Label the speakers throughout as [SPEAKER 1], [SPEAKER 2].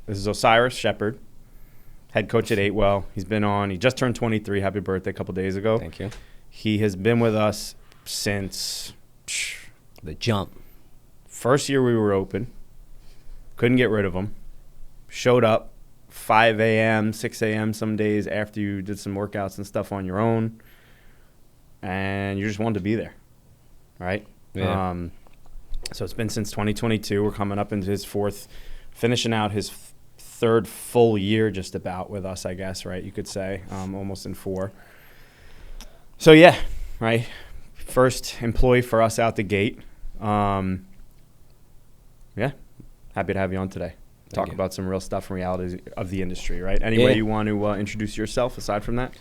[SPEAKER 1] This is Osiris Shepherd, head coach at 8 He just turned 23. Happy birthday a couple days ago.
[SPEAKER 2] Thank you.
[SPEAKER 1] He has been with us since
[SPEAKER 2] the jump.
[SPEAKER 1] First year we were open. Couldn't get rid of him. Showed up 5 a.m., 6 a.m. some days after you did some workouts and stuff on your own. And you just wanted to be there, right?
[SPEAKER 2] Yeah.
[SPEAKER 1] So it's been since 2022. We're coming up into finishing out his third full year just about with us, I guess, right? You could say, almost in 4. So, yeah, right? First employee for us out the gate. Yeah, happy to have you on today. Talk about some real stuff and realities of the industry, right? Any way you want to introduce yourself aside from that?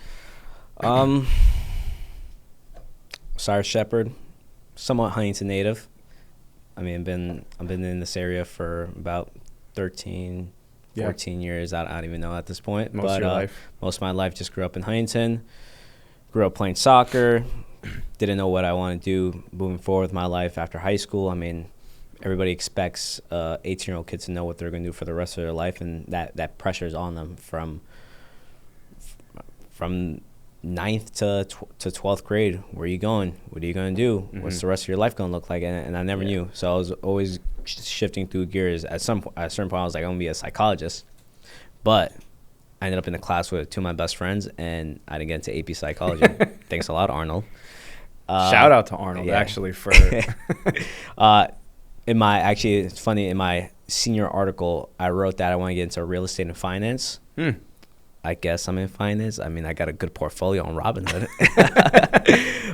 [SPEAKER 2] Osiris Shepherd, somewhat Huntington native. I mean, I've been in this area for about 13, 14 years. I don't even know at this point.
[SPEAKER 1] Most of your life?
[SPEAKER 2] Most of my life just grew up in Huntington. Grew up playing soccer. Didn't know what I want to do moving forward with my life after high school. I mean, everybody expects 18-year-old kids to know what they're going to do for the rest of their life, and that pressure is on them from 9th to 12th grade. Where are you going? What are you going to do? Mm-hmm. What's the rest of your life going to look like? And I never knew. So I was always shifting through gears. At a certain point, I was like, I'm going to be a psychologist. But I ended up in a class with 2 of my best friends, and I didn't get into AP psychology. Thanks a lot, Arnold.
[SPEAKER 1] Shout out to Arnold, actually, for...
[SPEAKER 2] it's funny, in my senior article, I wrote that I want to get into real estate and finance. I guess I'm in finance. I mean, I got a good portfolio on Robinhood,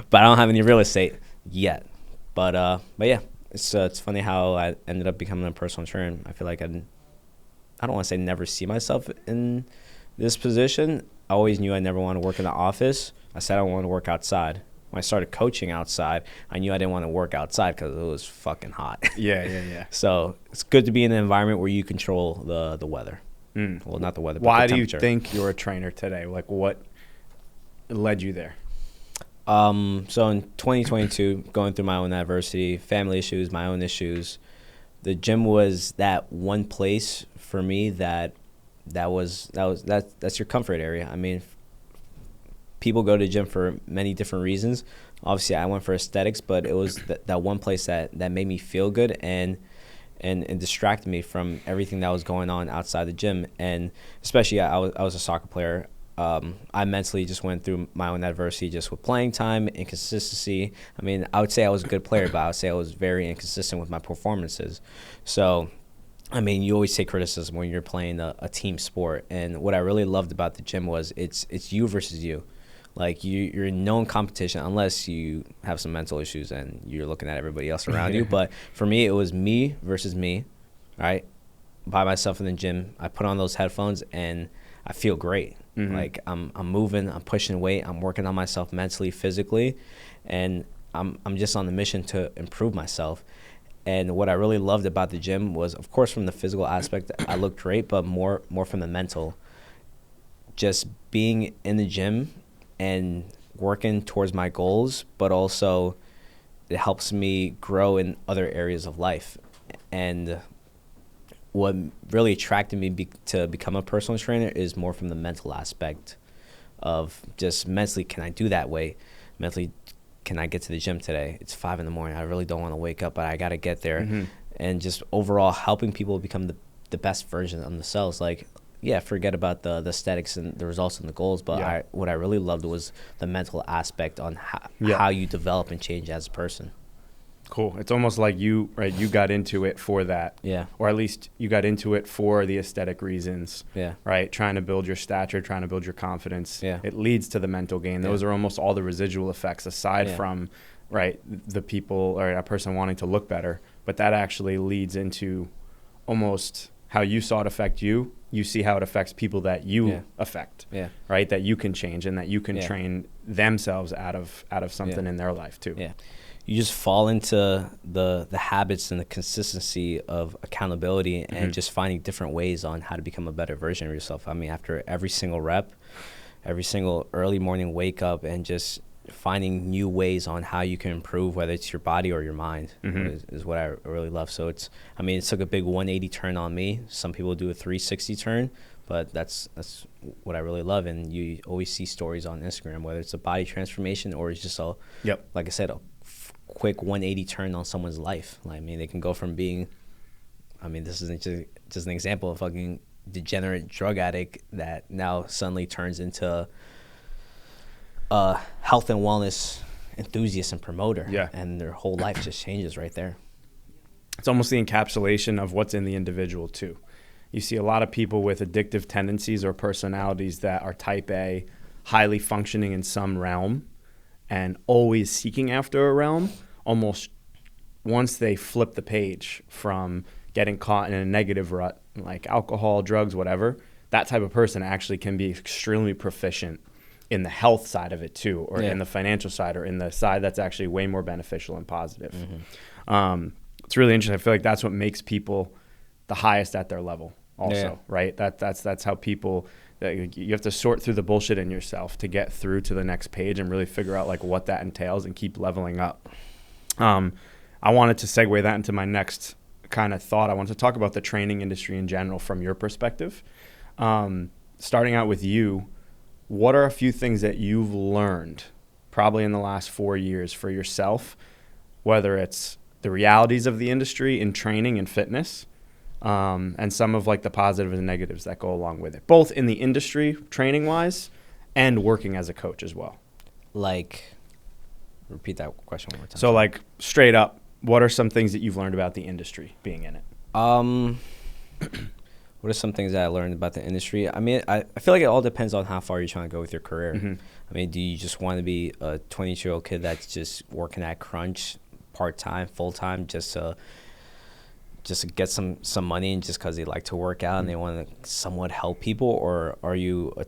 [SPEAKER 2] but I don't have any real estate yet. But yeah, it's funny how I ended up becoming a personal trainer. I feel like I don't want to say never see myself in this position. I always knew I never wanted to work in the office. I said I want to work outside. When I started coaching outside, I knew I didn't want to work outside because it was fucking hot.
[SPEAKER 1] Yeah.
[SPEAKER 2] So it's good to be in an environment where you control the weather. Well, not the weather, but
[SPEAKER 1] Why
[SPEAKER 2] the
[SPEAKER 1] do you
[SPEAKER 2] temperature.
[SPEAKER 1] think you're a trainer today? Like, what led you there?
[SPEAKER 2] So in 2022, going through my own adversity, family issues, my own issues, the gym was that one place for me that's your comfort area. I mean, people go to the gym for many different reasons. Obviously, I went for aesthetics, but it was that one place that made me feel good and distracted me from everything that was going on outside the gym. And especially, I was a soccer player. I mentally just went through my own adversity just with playing time, inconsistency. I mean, I would say I was a good player, but I would say I was very inconsistent with my performances. So, I mean, you always take criticism when you're playing a team sport. And what I really loved about the gym was it's you versus you. Like, you're in no competition unless you have some mental issues and you're looking at everybody else around you. But for me, it was me versus me, right? By myself in the gym. I put on those headphones and I feel great. Mm-hmm. Like, I'm moving, I'm pushing weight, I'm working on myself mentally, physically, and I'm just on the mission to improve myself. And what I really loved about the gym was, of course, from the physical aspect, I looked great, but more from the mental. Just being in the gym and working towards my goals, but also it helps me grow in other areas of life. And what really attracted me to become a personal trainer is more from the mental aspect of just mentally, can I do that way? Mentally, can I get to the gym today? It's 5 a.m. I really don't want to wake up, but I got to get there. Mm-hmm. And just overall helping people become the best version of themselves. Like, yeah, forget about the aesthetics and the results and the goals, but what I really loved was the mental aspect on how you develop and change as a person.
[SPEAKER 1] Cool. It's almost like you got into it for that.
[SPEAKER 2] Yeah.
[SPEAKER 1] Or at least you got into it for the aesthetic reasons.
[SPEAKER 2] Yeah.
[SPEAKER 1] Right? Trying to build your stature, trying to build your confidence.
[SPEAKER 2] Yeah.
[SPEAKER 1] It leads to the mental gain. Those are almost all the residual effects aside from, the people or a person wanting to look better. But that actually leads into almost how you saw it affect you. You see how it affects people that you affect. Yeah. Right? That you can change and that you can train themselves out of something in their life too.
[SPEAKER 2] Yeah. You just fall into the habits and the consistency of accountability and just finding different ways on how to become a better version of yourself. I mean, after every single rep, every single early morning wake up and just finding new ways on how you can improve, whether it's your body or your mind, is what I really love. So it took a big 180 turn on me. Some people do a 360 turn, but that's what I really love. And you always see stories on Instagram, whether it's a body transformation or it's just like I said, a quick 180 turn on someone's life. Like, I mean, they can go from being, I mean, this isn't just an example of fucking degenerate drug addict that now suddenly turns into a health and wellness enthusiast and promoter.
[SPEAKER 1] Yeah.
[SPEAKER 2] And their whole life just changes right there.
[SPEAKER 1] It's almost the encapsulation of what's in the individual too. You see a lot of people with addictive tendencies or personalities that are type A, highly functioning in some realm and always seeking after a realm. Almost once they flip the page from getting caught in a negative rut, like alcohol, drugs, whatever, that type of person actually can be extremely proficient in the health side of it too, or in the financial side, or in the side that's actually way more beneficial and positive. It's really interesting. I feel like that's what makes people the highest at their level also, right? That's how people, you have to sort through the bullshit in yourself to get through to the next page and really figure out like what that entails and keep leveling up. I wanted to segue that into my next kind of thought. I want to talk about the training industry in general from your perspective. Starting out with you, what are a few things that you've learned probably in the last 4 years for yourself, whether it's the realities of the industry in training and fitness, and some of like the positives and negatives that go along with it, both in the industry training wise and working as a coach as well? Like,
[SPEAKER 2] repeat that question one more time.
[SPEAKER 1] So like straight up, what are some things that you've learned about the industry being in it?
[SPEAKER 2] What are some things that I learned about the industry? I mean, I feel like it all depends on how far you're trying to go with your career. I mean, do you just want to be a 22-year-old kid that's just working at Crunch part-time, full-time, just to get some money and just because they like to work out and they want to somewhat help people? Or are you a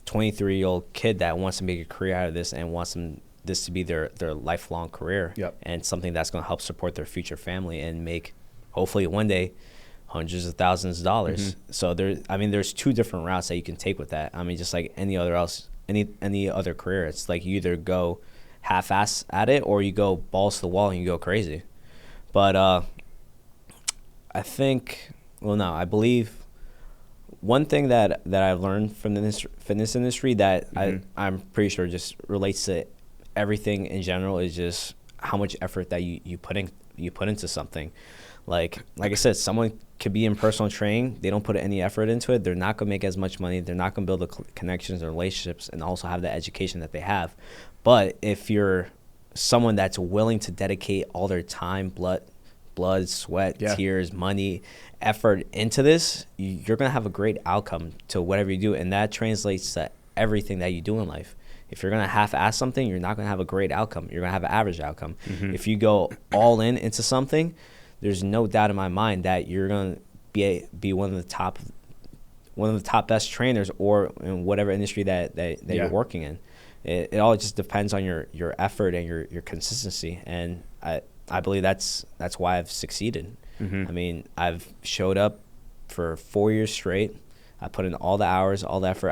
[SPEAKER 2] 23-year-old kid that wants to make a career out of this and wants this to be their lifelong career and something that's going to help support their future family and make, hopefully one day, hundreds of thousands of dollars. So there's two different routes that you can take with that. I mean, just like any other career, it's like you either go half-ass at it or you go balls to the wall and you go crazy. But I believe one thing that I've learned from the fitness industry that I'm pretty sure just relates to everything in general is just how much effort that you put into something. Like I said, someone could be in personal training. They don't put any effort into it. They're not going to make as much money. They're not going to build the connections and relationships and also have the education that they have. But if you're someone that's willing to dedicate all their time, blood, sweat, tears, money, effort into this, you're going to have a great outcome to whatever you do. And that translates to everything that you do in life. If you're going to half-ass something, you're not going to have a great outcome. You're going to have an average outcome. If you go all in into something, there's no doubt in my mind that you're going to be one of the top best trainers or in whatever industry that you're working in. It all just depends on your effort and your consistency. And I believe that's why I've succeeded. I mean, I've showed up for 4 years straight. I put in all the hours, all the effort.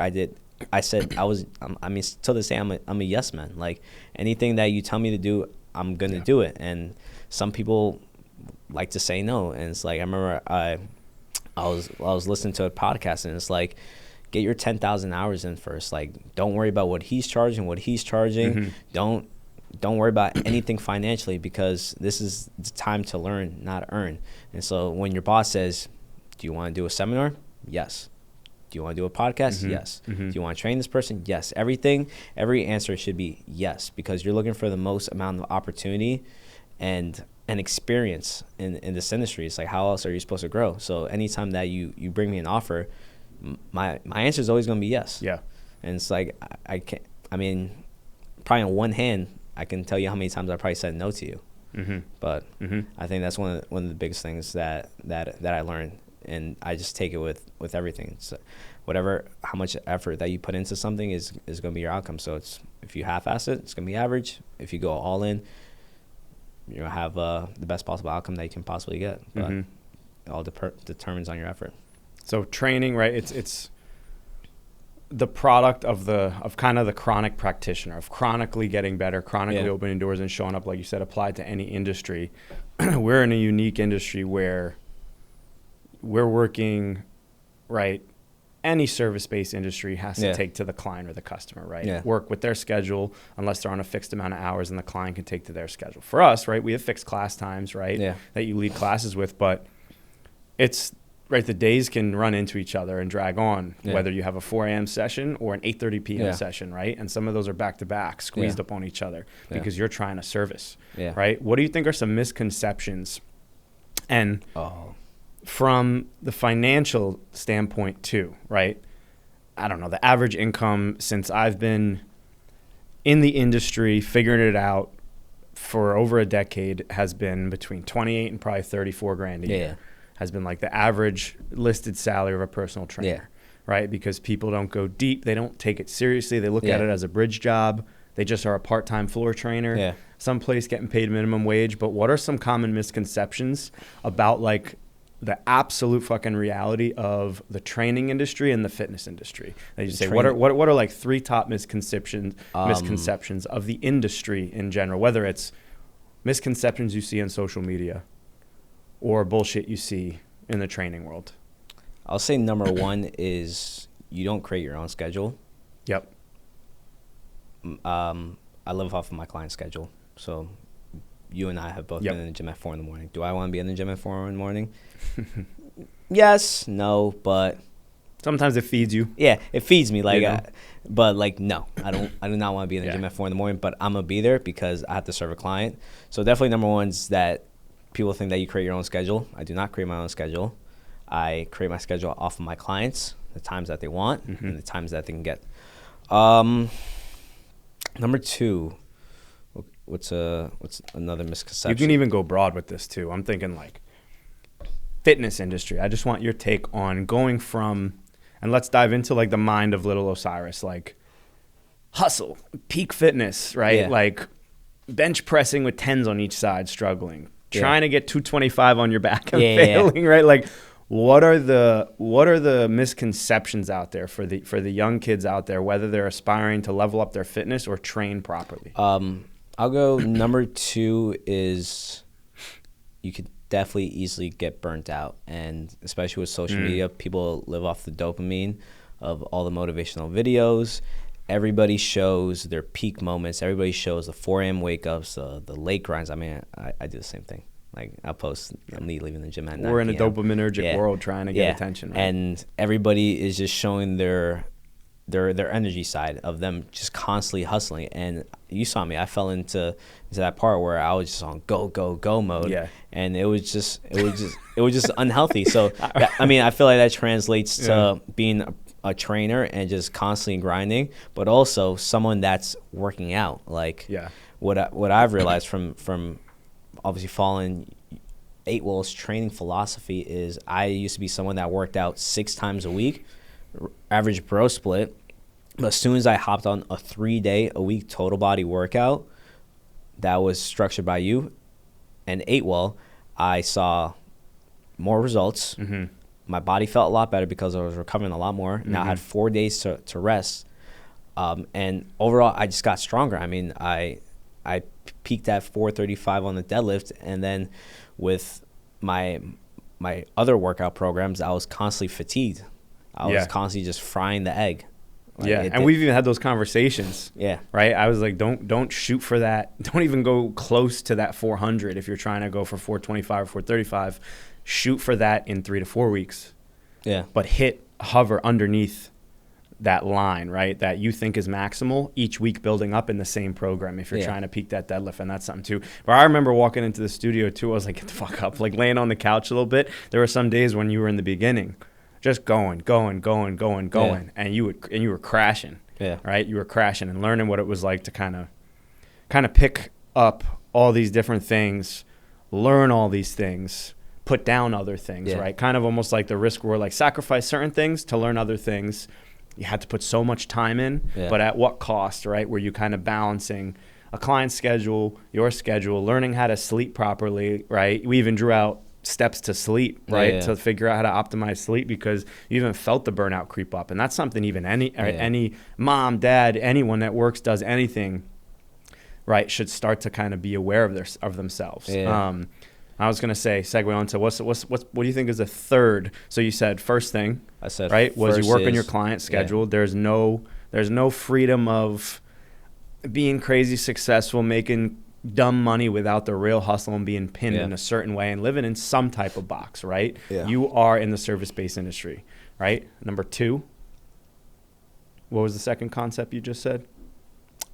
[SPEAKER 2] Till this day, I'm a yes man. Like anything that you tell me to do, I'm going to do it. And some people like to say no, and it's like I remember I was listening to a podcast and it's like, get your 10,000 hours in first. Like, don't worry about what he's charging. Don't worry about anything financially, because this is the time to learn, not earn. And so when your boss says, do you want to do a seminar? Yes. Do you want to do a podcast? Yes. Do you want to train this person? Yes. Every answer should be yes, because you're looking for the most amount of opportunity and experience in this industry. It's like, how else are you supposed to grow? So anytime that you bring me an offer, my answer is always going to be yes. Yeah. And it's like, I can't, I mean, probably on one hand, I can tell you how many times I probably said no to you. But I think that's one of the biggest things that I learned, and I just take it with everything. So how much effort that you put into something is going to be your outcome. So if you half-ass it, it's going to be average. If you go all in, you're going to have the best possible outcome that you can possibly get. But it all determines on your effort.
[SPEAKER 1] So training, right? It's the product of kind of the chronic practitioner, of chronically getting better, chronically opening doors and showing up, like you said, applied to any industry. We're in a unique industry where we're working, right? Any service-based industry has to take to the client or the customer, right?
[SPEAKER 2] Yeah.
[SPEAKER 1] Work with their schedule unless they're on a fixed amount of hours, and the client can take to their schedule. For us, right, we have fixed class times, right, that you lead classes with, but it's, right, the days can run into each other and drag on, whether you have a 4 a.m. session or an 8:30 p.m. session, right? And some of those are back-to-back, squeezed up on each other because you're trying to service, right? What do you think are some misconceptions? And from the financial standpoint too, right? I don't know, the average income since I've been in the industry, figuring it out for over a decade, has been between 28 and probably 34 grand a year. Has been like the average listed salary of a personal trainer, right? Because people don't go deep. They don't take it seriously. They look at it as a bridge job. They just are a part-time floor trainer, someplace getting paid minimum wage. But what are some common misconceptions about like the absolute fucking reality of the training industry and the fitness industry? That you say, what are like 3 top misconceptions of the industry in general, whether it's misconceptions you see on social media or bullshit you see in the training world?
[SPEAKER 2] I'll say number 1 is you don't create your own schedule.
[SPEAKER 1] Yep.
[SPEAKER 2] I live off of my client's schedule. So you and I have both been in the gym at 4 in the morning. Do I want to be in the gym at 4 in the morning? Yes, no, but
[SPEAKER 1] sometimes it feeds you.
[SPEAKER 2] Yeah, it feeds me. Like, but like, no, I do not want to be in the gym at 4 in the morning. But I'm gonna be there because I have to serve a client. So definitely number 1 is that people think that you create your own schedule. I do not create my own schedule. I create my schedule off of my clients, the times that they want and the times that they can get. Number 2, what's another misconception?
[SPEAKER 1] You can even go broad with this too. I'm thinking like fitness industry. I just want your take on going from, and let's dive into like the mind of little Osiris, like hustle, peak fitness, right? Yeah. Like bench pressing with 10s on each side, struggling, trying to get 225 on your back and failing, right? Like what are the misconceptions out there for the young kids out there, whether they're aspiring to level up their fitness or train properly?
[SPEAKER 2] I'll go number 2 is you could definitely easily get burnt out, and especially with social media, people live off the dopamine of all the motivational videos. Everybody shows their peak moments. Everybody shows the 4 a.m. wake ups, the late grinds. I mean, I do the same thing. Like I post me leaving the gym at 9
[SPEAKER 1] We're in a dopaminergic world trying to get attention, right?
[SPEAKER 2] And everybody is just showing their energy side of them just constantly hustling. And you saw me, I fell into that part where I was just on go mode. Yeah. And it was just unhealthy. So I mean, I feel like that translates to being a trainer and just constantly grinding, but also someone that's working out. Like what I've realized from obviously following 8Well's training philosophy is I used to be someone that worked out 6 times a week, average bro split. But as soon as I hopped on a 3-day-a-week total body workout that was structured by you and 8Well, I saw more results. My body felt a lot better because I was recovering a lot more. Now I had 4 days to rest. And overall, I just got stronger. I mean, I peaked at 435 on the deadlift, and then with my other workout programs, I was constantly fatigued. I was constantly just frying the egg. Like
[SPEAKER 1] and we've even had those conversations. Right? I was like, don't shoot for that. Don't even go close to that 400 if you're trying to go for 425 or 435. Shoot for that in 3 to 4 weeks. But hover underneath that line, right, that you think is maximal each week, building up in the same program if you're trying to peak that deadlift. And that's something too. But I remember walking into the studio too, I was like, get the fuck up, like laying on the couch a little bit. There were some days when you were in the beginning just going, and you were crashing, right? You were crashing and learning what it was like to kind of pick up all these different things, learn all these things, put down other things, right? Kind of almost like the risk where like sacrifice certain things to learn other things. You had to put so much time in, but at what cost, right? Were you kind of balancing a client's schedule, your schedule, learning how to sleep properly, right? We even drew out steps to sleep, right? To figure out how to optimize sleep, because you even felt the burnout creep up. And that's something even any mom, dad, anyone that works, does anything, right, should start to kind of be aware of themselves. I was going to say, segue on to what do you think is the third? So you said first thing,
[SPEAKER 2] I said,
[SPEAKER 1] right, was you work on your client schedule. There's no freedom of being crazy successful, making dumb money without the real hustle and being pinned in a certain way and living in some type of box, right? You are in the service-based industry, right? Number 2, what was the second concept you just said?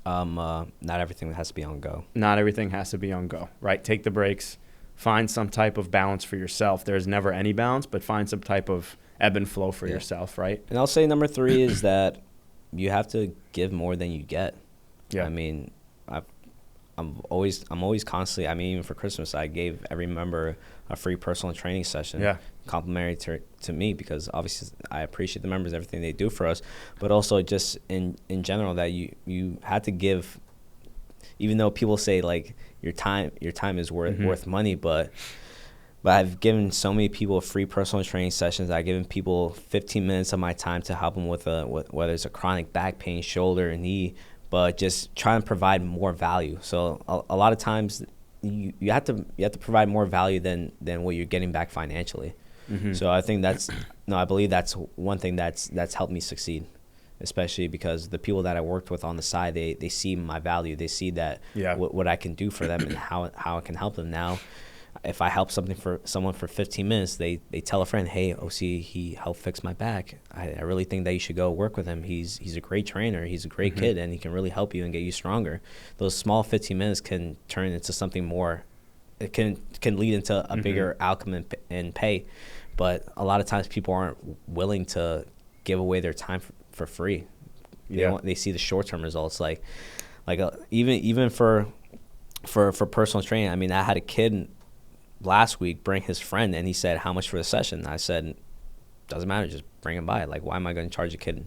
[SPEAKER 2] Not everything has to be on go.
[SPEAKER 1] Not everything has to be on go, right? Take the breaks. Find some type of balance for yourself. There's never any balance, but find some type of ebb and flow for yourself, right?
[SPEAKER 2] And I'll say number 3 is that you have to give more than you get.
[SPEAKER 1] Yeah.
[SPEAKER 2] I mean, I'm always constantly, I mean, even for Christmas, I gave every member a free personal training session, complimentary to me, because obviously I appreciate the members, everything they do for us, but also just in general that you had to give, even though people say like your time is worth money, but I've given so many people free personal training sessions. I've given people 15 minutes of my time to help them with whether it's a chronic back pain, shoulder, knee, but just try and provide more value. So a lot of times you have to provide more value than what you're getting back financially. So I think I believe that's one thing that's helped me succeed, especially because the people that I worked with on the side, they see my value. They see that what I can do for them and how I can help them. Now, if I help someone for 15 minutes, they tell a friend, hey, Osi, he helped fix my back. I really think that you should go work with him. He's a great trainer. He's a great kid, and he can really help you and get you stronger. Those small 15 minutes can turn into something more. It can lead into a bigger outcome and pay. But a lot of times people aren't willing to give away their time for free. They see the short-term results. Even for personal training, I mean, I had a kid last week bring his friend, and he said, how much for the session? I said, doesn't matter, just bring him by. Like, why am I going to charge a kid?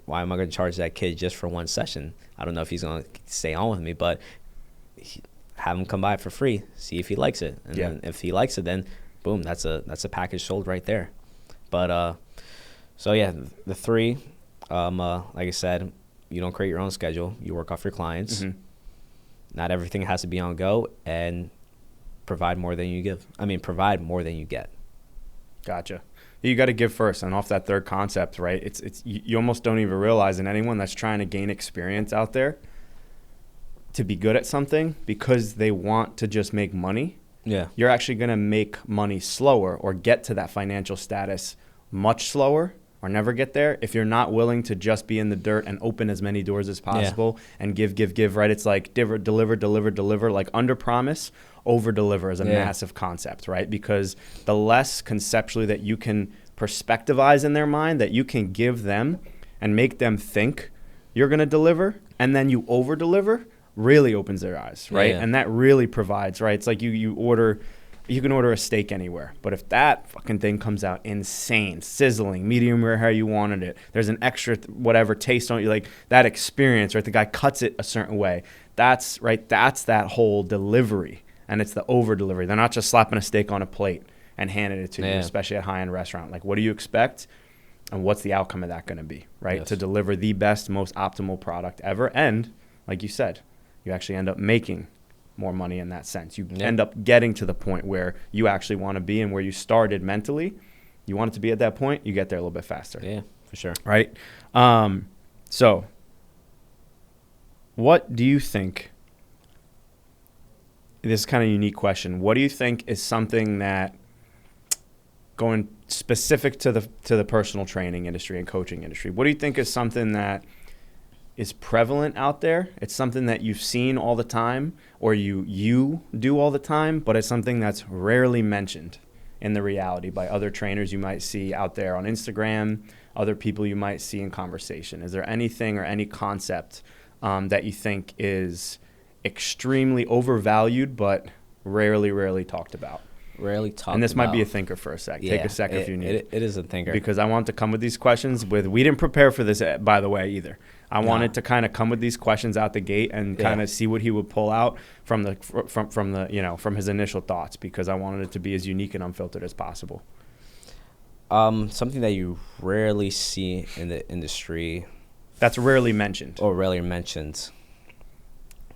[SPEAKER 2] Why am I going to charge that kid just for one session? I don't know if he's going to stay on with me, but have him come by for free, see if he likes it. And then if he likes it, then boom, that's a package sold right there. But so yeah, the 3, like I said, you don't create your own schedule. You work off your clients. Not everything has to be on go, and provide more than you get. Gotcha.
[SPEAKER 1] You got to give first, and off that third concept, right? It's you almost don't even realize, and anyone that's trying to gain experience out there to be good at something because they want to just make money, you're actually going to make money slower or get to that financial status much slower or never get there if you're not willing to just be in the dirt and open as many doors as possible and give, right? It's like deliver, like under promise, over deliver is a massive concept, right? Because the less conceptually that you can perspectivize in their mind, that you can give them and make them think you're going to deliver, and then you over deliver, really opens their eyes, right? And that really provides, right? It's like you can order a steak anywhere, but if that fucking thing comes out insane, sizzling, medium rare, how you wanted it, there's an extra whatever taste on it, like that experience, right? The guy cuts it a certain way. That's that whole delivery, and it's the over delivery. They're not just slapping a steak on a plate and handing it to you, especially at a high-end restaurant. Like, what do you expect, and what's the outcome of that going to be, right? To deliver the best, most optimal product ever, and like you said, you actually end up making more money in that sense. You end up getting to the point where you actually want to be and where you started mentally. You want it to be at that point, you get there a little bit faster.
[SPEAKER 2] Yeah, for sure.
[SPEAKER 1] Right? So what do you think, this is kind of a unique question, what do you think is something that, going specific to the personal training industry and coaching industry, what do you think is something that is prevalent out there? It's something that you've seen all the time, or you do all the time, but it's something that's rarely mentioned in the reality by other trainers you might see out there on Instagram, other people you might see in conversation. Is there anything or any concept that you think is extremely overvalued but rarely talked about?
[SPEAKER 2] Rarely talked about.
[SPEAKER 1] And this might be a thinker for a sec. Take a second if you need.
[SPEAKER 2] It is a thinker.
[SPEAKER 1] Because I want to come with these questions we didn't prepare for this, by the way, either. I wanted to kind of come with these questions out the gate and kind of see what he would pull out from from his initial thoughts, because I wanted it to be as unique and unfiltered as possible.
[SPEAKER 2] Something that you rarely see in the industry.
[SPEAKER 1] That's rarely mentioned.
[SPEAKER 2] Or rarely mentioned.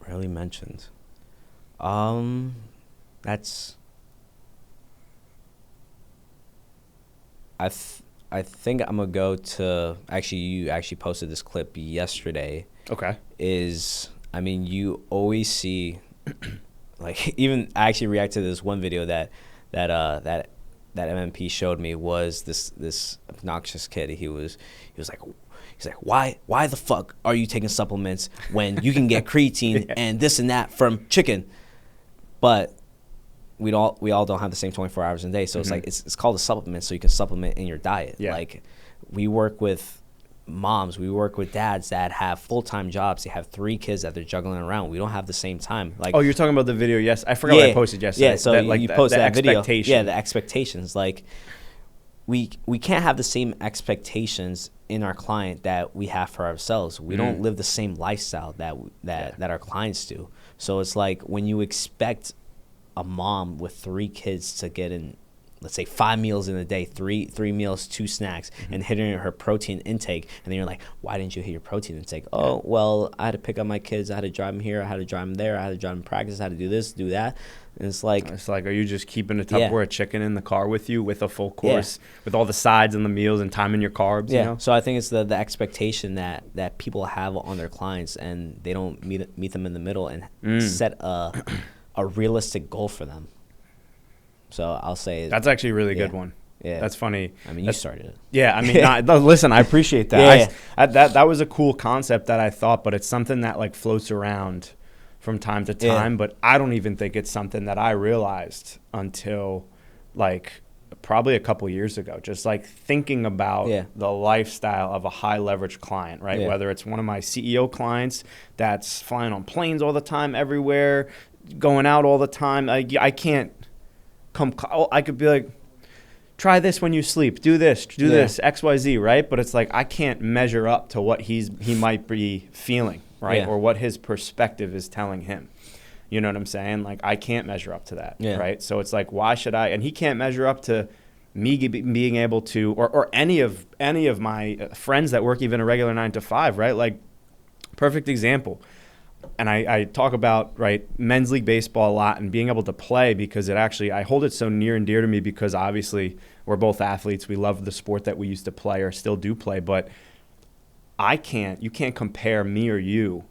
[SPEAKER 2] Rarely mentioned. That's. I think I'm gonna go to, actually, you actually posted this clip yesterday.
[SPEAKER 1] Okay.
[SPEAKER 2] You always see, like, even I actually reacted to this one video that MMP showed me, was this obnoxious kid. He's like, why the fuck are you taking supplements when you can get creatine and this and that from chicken? But we all don't have the same 24 hours in a day, so it's like it's called a supplement, so you can supplement in your diet. Like, we work with moms, we work with dads that have full-time jobs. They have 3 kids that they're juggling around. We don't have the same time. Like,
[SPEAKER 1] oh, you're talking about the video? Yes, I forgot what I posted yesterday.
[SPEAKER 2] Yeah, so you posted that video. Yeah, the expectations. Like, we can't have the same expectations in our client that we have for ourselves. We don't live the same lifestyle that our clients do. So it's like, when you expect a mom with 3 kids to get in, let's say 5 meals in a day, three meals, 2 snacks, and hitting her protein intake, and then you're like, why didn't you hit your protein intake? Oh, well, I had to pick up my kids, I had to drive them here, I had to drive them there, I had to drive them practice, I had to do this, do that. And it's like,
[SPEAKER 1] are you just keeping a Tupperware chicken in the car with you with a full course, with all the sides and the meals and timing your carbs? You know?
[SPEAKER 2] So I think it's the expectation that people have on their clients, and they don't meet them in the middle and set a realistic goal for them. So I'll say
[SPEAKER 1] that's actually a really good one.
[SPEAKER 2] Yeah,
[SPEAKER 1] that's funny.
[SPEAKER 2] I mean, you started it.
[SPEAKER 1] Yeah, I mean, listen, I appreciate that. That was a cool concept that I thought, but it's something that like floats around from time to time. But I don't even think it's something that I realized until like probably a couple years ago. Just like thinking about the lifestyle of a high leverage client, right? Whether it's one of my CEO clients that's flying on planes all the time, everywhere, going out all the time. I can't come. I could be like, try this when you sleep. Do this, XYZ, right? But it's like, I can't measure up to what he might be feeling, right? Or what his perspective is telling him. You know what I'm saying? Like, I can't measure up to that, right? So it's like, why should I? And he can't measure up to me being able to, or any of my friends that work even a regular 9 to 5, right? Like, perfect example. And I talk about, right, men's league baseball a lot and being able to play, because I hold it so near and dear to me, because obviously we're both athletes. We love the sport that we used to play or still do play, but you can't compare me or you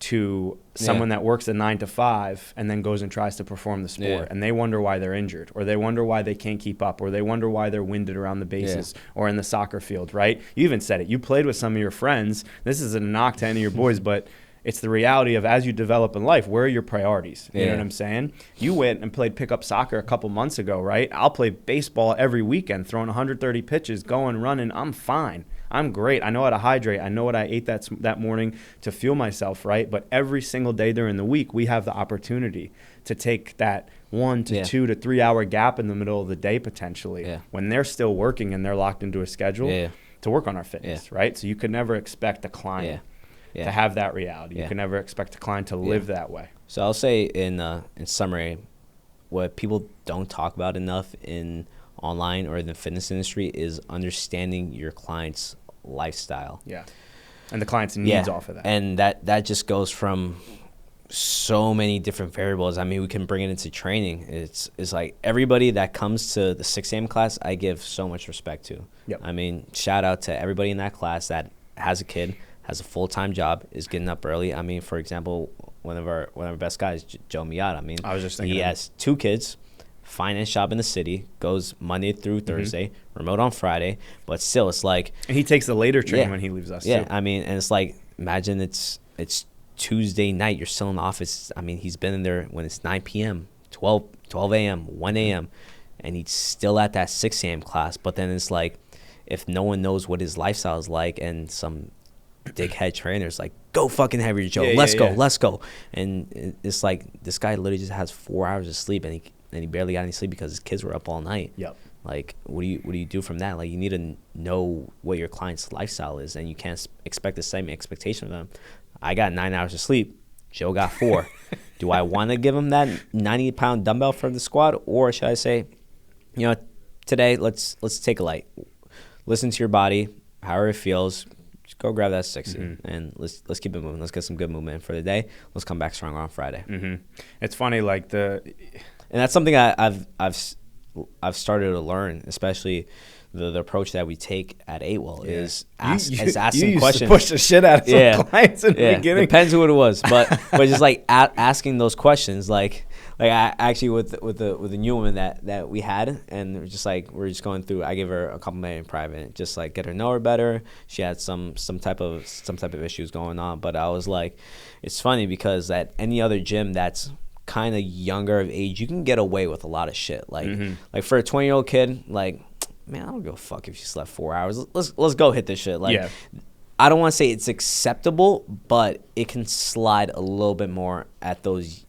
[SPEAKER 1] to someone that works a 9 to 5 and then goes and tries to perform the sport, and they wonder why they're injured, or they wonder why they can't keep up, or they wonder why they're winded around the bases or in the soccer field, right? You even said it. You played with some of your friends. This is a knock to any of your boys, but it's the reality of, as you develop in life, where are your priorities? You know what I'm saying? You went and played pickup soccer a couple months ago, right? I'll play baseball every weekend, throwing 130 pitches, going, running. I'm fine. I'm great. I know how to hydrate. I know what I ate that morning to fuel myself, right? But every single day during the week, we have the opportunity to take that 1 to 2 to 3 hour gap in the middle of the day, potentially, when they're still working and they're locked into a schedule, to work on our fitness, right? So you could never expect a client to have that reality. You can never expect a client to live that way.
[SPEAKER 2] So I'll say in summary, what people don't talk about enough in online or in the fitness industry is understanding your client's lifestyle.
[SPEAKER 1] Yeah. And the client's needs off of that.
[SPEAKER 2] And that just goes from so many different variables. I mean, we can bring it into training. It's like everybody that comes to the 6 a.m. class, I give so much respect to.
[SPEAKER 1] Yep.
[SPEAKER 2] I mean, shout out to everybody in that class that has a kid, has a full-time job, is getting up early. I mean, for example, one of our best guys, Joe Miata. I mean,
[SPEAKER 1] I was just thinking
[SPEAKER 2] he has 2 kids, finance job in the city, goes Monday through Thursday, remote on Friday, but still, it's like,
[SPEAKER 1] and he takes the later train when he leaves us.
[SPEAKER 2] Yeah,
[SPEAKER 1] too.
[SPEAKER 2] I mean, and it's like, imagine it's Tuesday night, you're still in the office. I mean, he's been in there when it's 9 p.m., 12 a.m., 1 a.m., and he's still at that 6 a.m. class. But then it's like, if no one knows what his lifestyle is like, and some dickhead trainers like, go fucking have your Joe, let's go. And it's like, this guy literally just has 4 hours of sleep, and he barely got any sleep because his kids were up all night.
[SPEAKER 1] Yep.
[SPEAKER 2] Like, what do you do from that? Like, you need to know what your client's lifestyle is, and you can't expect the same expectation of them. I got 9 hours of sleep. Joe got 4. Do I want to give him that 90-pound dumbbell for the squat, or should I say, today let's take a light. Listen to your body, however it feels. Just go grab that 60, and let's keep it moving. Let's get some good movement for the day. Let's come back stronger on Friday.
[SPEAKER 1] It's funny, like
[SPEAKER 2] and that's something I've started to learn, especially the approach that we take at 8well is asking questions.
[SPEAKER 1] To push the shit out of some clients in the beginning.
[SPEAKER 2] Depends who it was, but just like asking those questions, like I actually with the new woman that we had, and we're just going through. I gave her a compliment in private, just like get her know her better. She had some type of issues going on, but I was like, it's funny because at any other gym that's kind of younger of age, you can get away with a lot of shit. Like for a 20-year-old kid, like, man, I don't give a fuck if you slept 4 hours. Let's go hit this shit. Like, I don't want to say it's acceptable, but it can slide a little bit more at those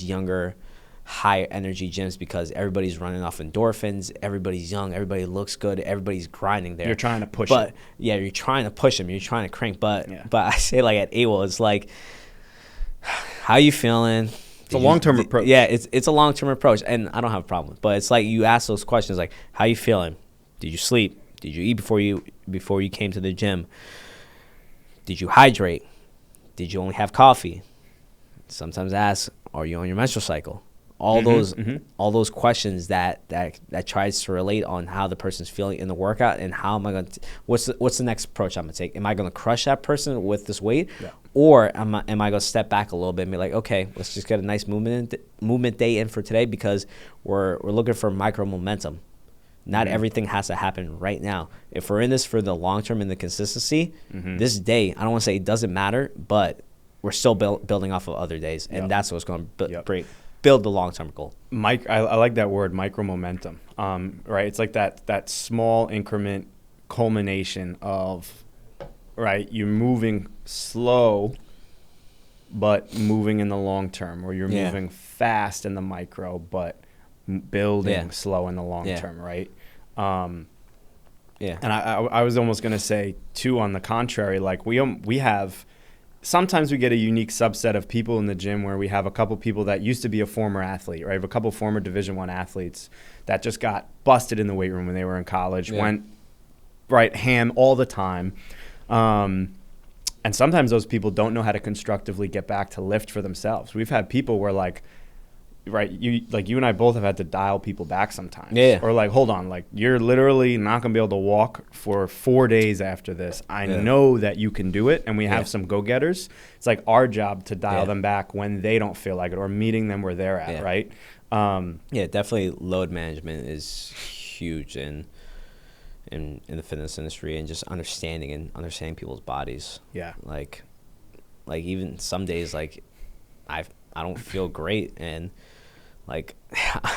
[SPEAKER 2] younger, higher energy gyms because everybody's running off endorphins. Everybody's young. Everybody looks good. Everybody's grinding there.
[SPEAKER 1] You're trying to push it.
[SPEAKER 2] Yeah, you're trying to push them. You're trying to crank. But I say, like, at 8well, it's like, how you feeling?
[SPEAKER 1] It's a long-term approach.
[SPEAKER 2] Yeah, it's a long-term approach, and I don't have a problem. But it's like you ask those questions, like, how you feeling? Did you sleep? Did you eat before you came to the gym? Did you hydrate? Did you only have coffee? Sometimes ask, are you on your menstrual cycle? All those questions that tries to relate on how the person's feeling in the workout, and how am I going to what's the next approach I'm going to take? Am I going to crush that person with this weight? Yeah. Or am I going to step back a little bit and be like, okay, let's just get a nice movement day in for today because we're looking for micro momentum. Not everything has to happen right now. If we're in this for the long term and the consistency, this day, I don't want to say it doesn't matter, but we're still building off of other days, and that's what's going to build the long term goal.
[SPEAKER 1] I like that word, micro momentum. Right, it's like that small increment culmination of, right, you're moving slow, but moving in the long term, or you're moving fast in the micro, but building slow in the long term, right? And I was almost going to say too, on the contrary, like we have, sometimes we get a unique subset of people in the gym where we have a couple people that used to be a former athlete, right? We have a couple former Division I athletes that just got busted in the weight room when they were in college, went ham all the time. And sometimes those people don't know how to constructively get back to lift for themselves. We've had people where you and I both have had to dial people back sometimes. Yeah. Or like, hold on, like you're literally not going to be able to walk for 4 days after this. I know that you can do it, and we have some go-getters. It's like our job to dial them back when they don't feel like it, or meeting them where they're at, right?
[SPEAKER 2] Definitely load management is huge in the fitness industry, and just understanding people's bodies. Yeah. Like even some days, like I don't feel great, and like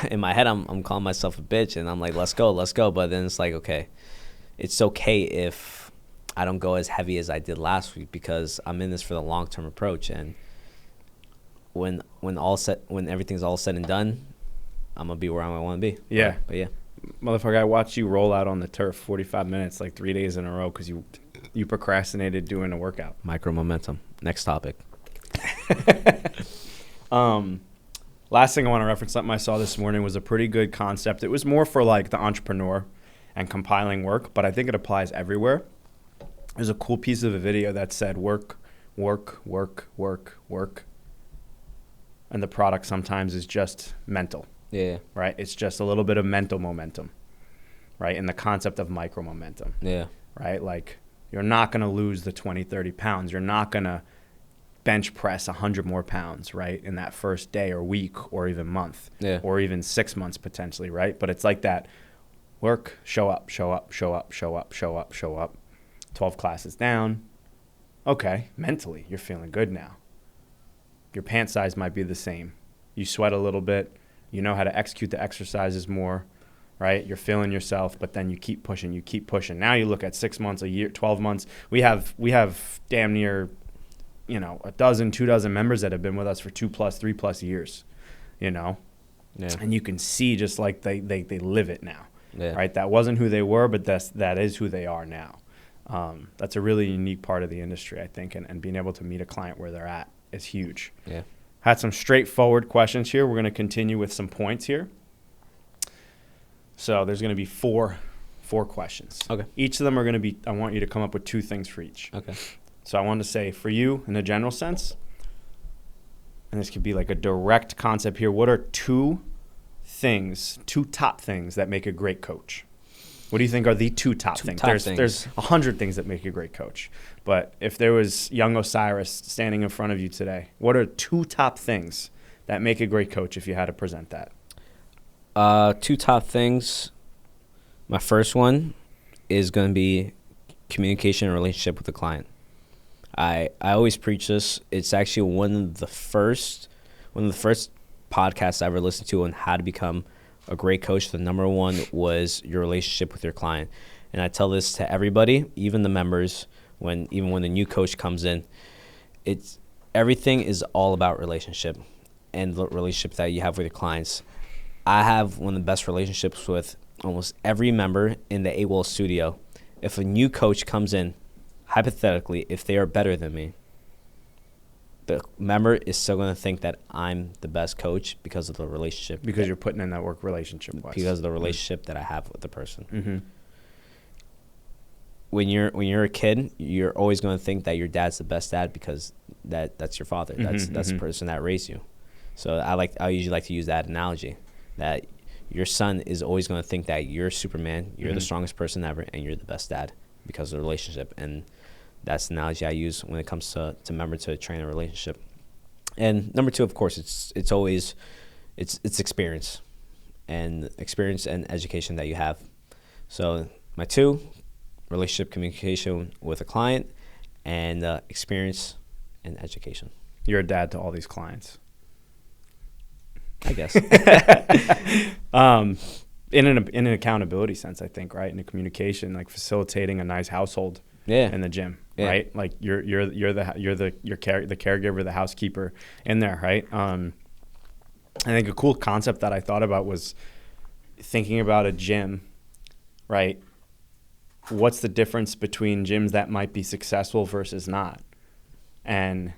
[SPEAKER 2] in my head I'm calling myself a bitch, and I'm like, let's go. But then it's like, okay, it's okay if I don't go as heavy as I did last week, because I'm in this for the long-term approach. And when everything's all said and done, I'm gonna be where I want to be.
[SPEAKER 1] Yeah.
[SPEAKER 2] But yeah,
[SPEAKER 1] motherfucker, I watched you roll out on the turf 45 minutes like 3 days in a row because you procrastinated doing a workout.
[SPEAKER 2] Micro momentum. Next topic.
[SPEAKER 1] Last thing I want to reference, something I saw this morning, was a pretty good concept. It was more for like the entrepreneur and compiling work, but I think it applies everywhere. There's a cool piece of a video that said work, work, work, work, work. And the product sometimes is just mental.
[SPEAKER 2] Yeah.
[SPEAKER 1] Right? It's just a little bit of mental momentum, right? And the concept of micro momentum.
[SPEAKER 2] Yeah.
[SPEAKER 1] Right? Like, you're not going to lose the 20, 30 pounds. You're not going to bench press 100 more pounds, right, in that first day or week or even month, or even 6 months potentially, right? But it's like that work, show up, show up, show up, show up, show up, show up. 12 classes down. Okay, mentally, you're feeling good now. Your pant size might be the same. You sweat a little bit. You know how to execute the exercises more, right? You're feeling yourself, but then you keep pushing, Now you look at 6 months, a year, 12 months. We have damn near, a dozen, 24 members that have been with us for 2+, 3+ years, And you can see just like they live it now. right? That wasn't who they were, but that is who they are now. That's a really unique part of the industry, I think, and being able to meet a client where they're at is huge.
[SPEAKER 2] Yeah.
[SPEAKER 1] Had some straightforward questions here. We're going to continue with some points here. So there's going to be four questions.
[SPEAKER 2] Okay.
[SPEAKER 1] Each of them are going to be, I want you to come up with 2 things for each.
[SPEAKER 2] Okay.
[SPEAKER 1] So I wanted to say, for you, in a general sense, and this could be like a direct concept here, what are 2 top things that make a great coach? What do you think are the 2 top things? There's 100 things that make a great coach. But if there was young Osiris standing in front of you today, what are 2 top things that make a great coach if you had to present that?
[SPEAKER 2] 2 top things. My first one is going to be communication and relationship with the client. I always preach this. It's actually one of the first podcasts I ever listened to on how to become a great coach. The number 1 was your relationship with your client. And I tell this to everybody, even the members, even when the new coach comes in. Everything is all about relationship and the relationship that you have with your clients. I have one of the best relationships with almost every member in the AWOL studio. If a new coach comes in, hypothetically, if they are better than me, the member is still going to think that I'm the best coach because of the relationship.
[SPEAKER 1] Because you're putting in that work relationship-wise.
[SPEAKER 2] Because of the relationship that I have with the person.
[SPEAKER 1] Mm-hmm.
[SPEAKER 2] When you're a kid, you're always going to think that your dad's the best dad because that's your father. That's the person that raised you. So I usually like to use that analogy, that your son is always going to think that you're Superman, you're the strongest person ever, and you're the best dad because of the relationship. And that's the analogy I use when it comes to member to trainer relationship. And number 2, of course, it's always experience and education that you have. So my 2, relationship, communication with a client, and experience and education.
[SPEAKER 1] You're a dad to all these clients,
[SPEAKER 2] I guess.
[SPEAKER 1] In an accountability sense, I think, right? In a communication, like facilitating a nice household in the gym, right? Like you're the caregiver, the housekeeper in there, right? I think a cool concept that I thought about was thinking about a gym, right? What's the difference between gyms that might be successful versus not? And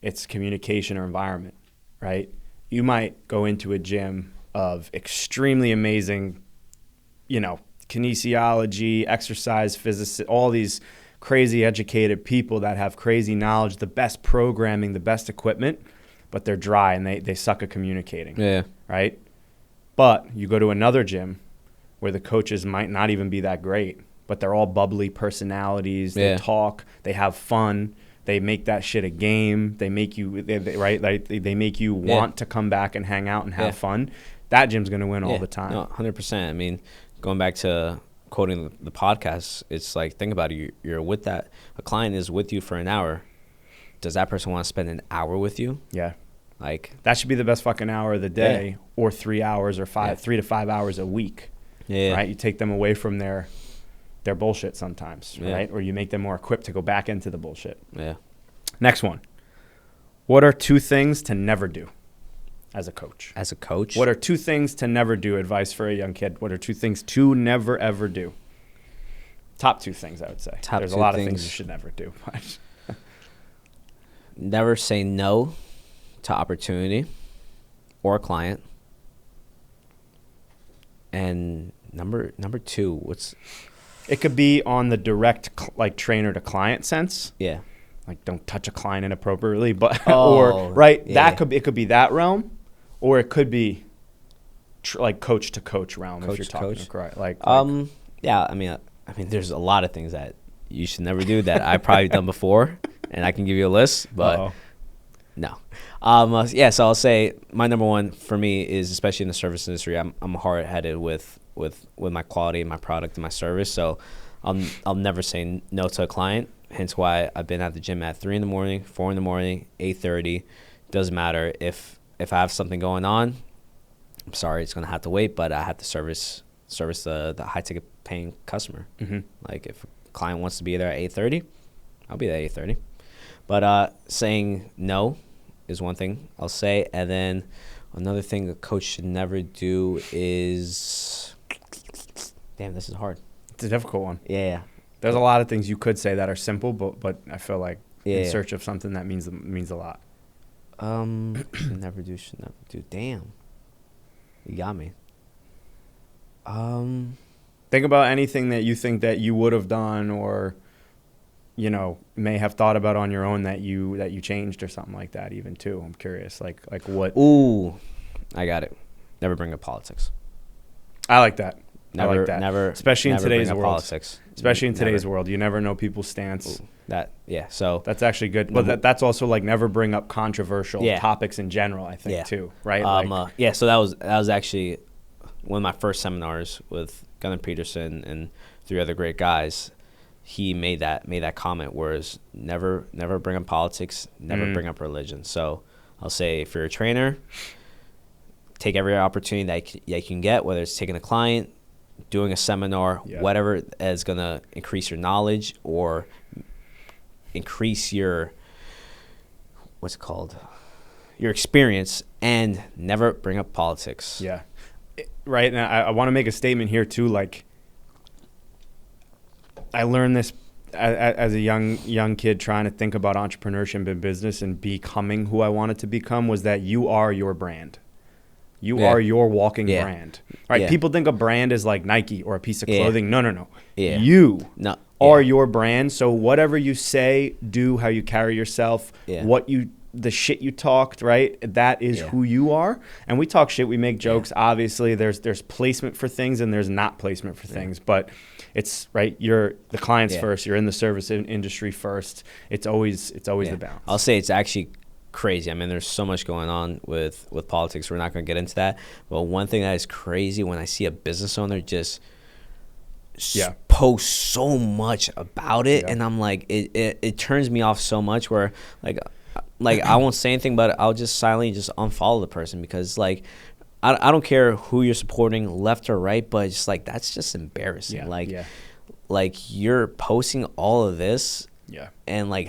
[SPEAKER 1] it's communication or environment, right? You might go into a gym of extremely amazing, kinesiology, exercise, physicists, all these crazy educated people that have crazy knowledge, the best programming, the best equipment, but they're dry and they suck at communicating, right? But you go to another gym where the coaches might not even be that great, but they're all bubbly personalities. They talk, they have fun. They make that shit a game. They make you they make you want to come back and hang out and have fun. That gym's going to win all the time.
[SPEAKER 2] No, 100%. I mean, going back to quoting the podcast, it's like, think about it. You're with that. A client is with you for an hour. Does that person want to spend an hour with you?
[SPEAKER 1] Yeah.
[SPEAKER 2] Like,
[SPEAKER 1] that should be the best fucking hour of the day, or 3 hours or 3 to 5 hours a week. Right? You take them away from their bullshit sometimes, right? Or you make them more equipped to go back into the bullshit. Next one. What are 2 things to never do as a coach?
[SPEAKER 2] As a coach?
[SPEAKER 1] What are 2 things to never do? Advice for a young kid. What are 2 things to never, ever do? Top 2 things, I would say. There's a lot of things you should never do.
[SPEAKER 2] Never say no to opportunity or a client. And number 2, what's...
[SPEAKER 1] It could be on the direct trainer to client sense.
[SPEAKER 2] Yeah.
[SPEAKER 1] Like, don't touch a client inappropriately, but it could be that realm, or it could be coach to coach realm if you're talking correct.
[SPEAKER 2] I mean there's a lot of things that you should never do that I've probably done before, and I can give you a list, but no. So I'll say my number 1 for me is, especially in the service industry, I'm hard-headed with my quality, my product, and my service. So I'll never say no to a client. Hence why I've been at the gym at 3 a.m, 4 a.m, 8:30. Doesn't matter if I have something going on. I'm sorry, it's gonna have to wait, but I have to service the high ticket paying customer. Like, if a client wants to be there at 8:30, I'll be there at 8:30. But saying no is one thing I'll say, and then another thing a coach should never do is Damn, this is hard.
[SPEAKER 1] It's a difficult one.
[SPEAKER 2] Yeah.
[SPEAKER 1] There's a lot of things you could say that are simple, but I feel like
[SPEAKER 2] Yeah.
[SPEAKER 1] in search of something that means a lot.
[SPEAKER 2] Should never do. Damn. You got me.
[SPEAKER 1] Think about anything that you think that you would have done or, you know, may have thought about on your own that you changed or something like that even too. I'm curious, like what.
[SPEAKER 2] Ooh, I got it. Never bring up politics.
[SPEAKER 1] I like that.
[SPEAKER 2] Never,
[SPEAKER 1] I like that.
[SPEAKER 2] Never,
[SPEAKER 1] especially in
[SPEAKER 2] never
[SPEAKER 1] today's
[SPEAKER 2] bring up
[SPEAKER 1] world.
[SPEAKER 2] politics.
[SPEAKER 1] Especially in
[SPEAKER 2] Never.
[SPEAKER 1] today's world, you never know people's stance.
[SPEAKER 2] Ooh, so
[SPEAKER 1] that's actually good. But that's also like never bring up controversial topics in general, I think too, right?
[SPEAKER 2] So that was actually one of my first seminars with Gunnar Peterson and 3 other great guys. He made that comment, whereas never bring up politics, never bring up religion. So I'll say, if you're a trainer, take every opportunity that you can get, whether it's taking a client, doing a seminar, whatever is going to increase your knowledge or increase your, your experience, and never bring up politics.
[SPEAKER 1] Yeah. Right. And I want to make a statement here too. Like, I learned this as a young kid trying to think about entrepreneurship and business and becoming who I wanted to become, was that you are your brand. You are your walking brand. Right? Yeah. People think a brand is like Nike or a piece of clothing. No.
[SPEAKER 2] Yeah.
[SPEAKER 1] You are your brand. So whatever you say, do, how you carry yourself, the shit you talked, right? That is who you are. And we talk shit, we make jokes. Obviously, there's placement for things and there's not placement for things. But it's right. You're the clients first. You're in the service industry first. It's always the balance.
[SPEAKER 2] I'll say it's actually crazy. I mean, there's so much going on with politics. We're not going to get into that. But one thing that is crazy, when I see a business owner just post so much about it, and I'm like, it turns me off so much. Where like I won't say anything, but I'll just silently just unfollow the person, because like I don't care who you're supporting, left or right, but it's like, that's just embarrassing. Like you're posting all of this. Yeah. And like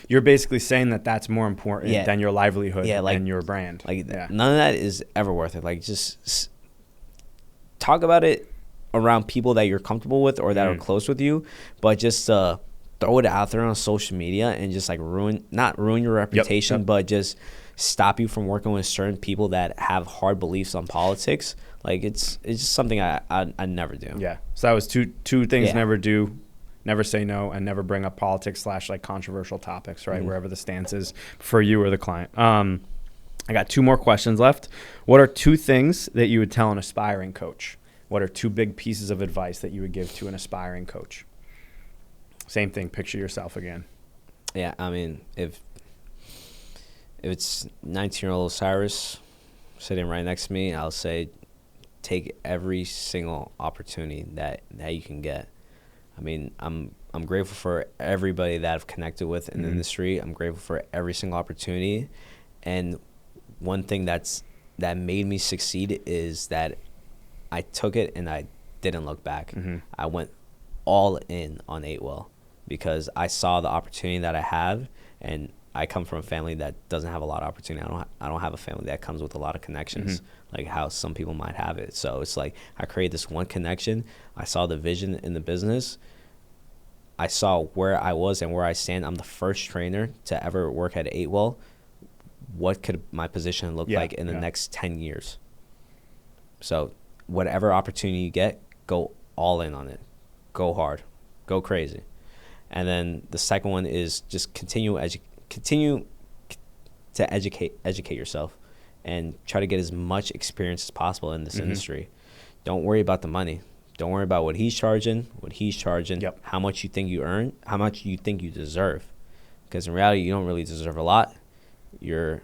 [SPEAKER 1] you're basically saying that that's more important than your livelihood and your brand.
[SPEAKER 2] Like none of that is ever worth it. Like just talk about it around people that you're comfortable with or that are close with you, but just throw it out there on social media and just like not ruin your reputation, but just stop you from working with certain people that have hard beliefs on politics. Like it's just something I never do.
[SPEAKER 1] Yeah. So that was two things never do. Never say no, and never bring up politics / like controversial topics, right? Wherever the stance is for you or the client. I got 2 more questions left. What are 2 things that you would tell an aspiring coach? What are 2 big pieces of advice that you would give to an aspiring coach? Same thing. Picture yourself again.
[SPEAKER 2] Yeah, I mean, if it's 19-year-old Osiris sitting right next to me, I'll say take every single opportunity that you can get. I mean, I'm grateful for everybody that I've connected with in the industry. I'm grateful for every single opportunity. And one thing that made me succeed is that I took it and I didn't look back. I went all in on 8well because I saw the opportunity that I have, and I come from a family that doesn't have a lot of opportunity. I don't have a family that comes with a lot of connections, like how some people might have it. So it's like I created this one connection. I saw the vision in the business. I saw where I was and where I stand. I'm the first trainer to ever work at 8well. What could my position look like in the next 10 years? So whatever opportunity you get, go all in on it. Go hard. Go crazy. And then the second one is just continue to educate yourself and try to get as much experience as possible in this industry. Don't worry about the money. Don't worry about what he's charging, how much you think you earn, how much you think you deserve. Because in reality, you don't really deserve a lot. You're